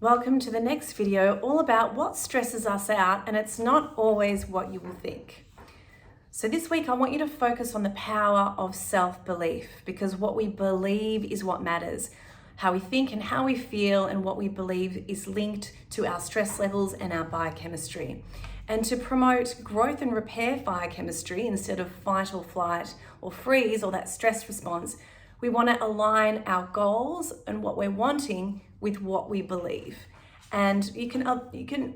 Welcome to the next video all about what stresses us out, and it's not always what you will think. So this week I want you to focus on the power of self-belief, because what we believe is what matters. How we think and how we feel and what we believe is linked to our stress levels and our biochemistry. And to promote growth and repair biochemistry instead of fight or flight or freeze or that stress response, we want to align our goals and what we're wanting with what we believe. And you can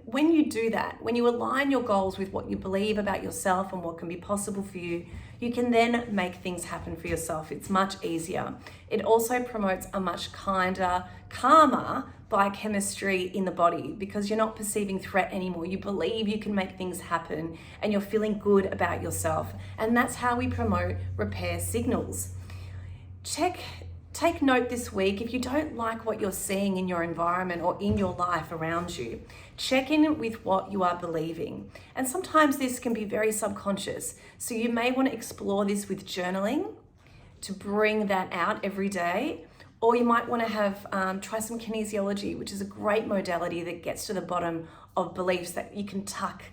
when you do that, when you align your goals with what you believe about yourself and what can be possible for you, you can then make things happen for yourself. It's much easier. It also promotes a much kinder, calmer biochemistry in the body, because you're not perceiving threat anymore. You believe you can make things happen and you're feeling good about yourself. And that's how we promote repair signals. Take note this week, if you don't like what you're seeing in your environment or in your life around you, check in with what you are believing. And sometimes this can be very subconscious. So you may want to explore this with journaling to bring that out every day. Or you might want to have try some kinesiology, which is a great modality that gets to the bottom of beliefs that you can tuck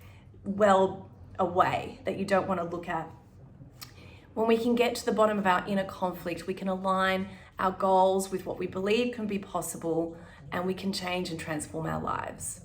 well away, that you don't want to look at. When we can get to the bottom of our inner conflict, we can align our goals with what we believe can be possible, and we can change and transform our lives.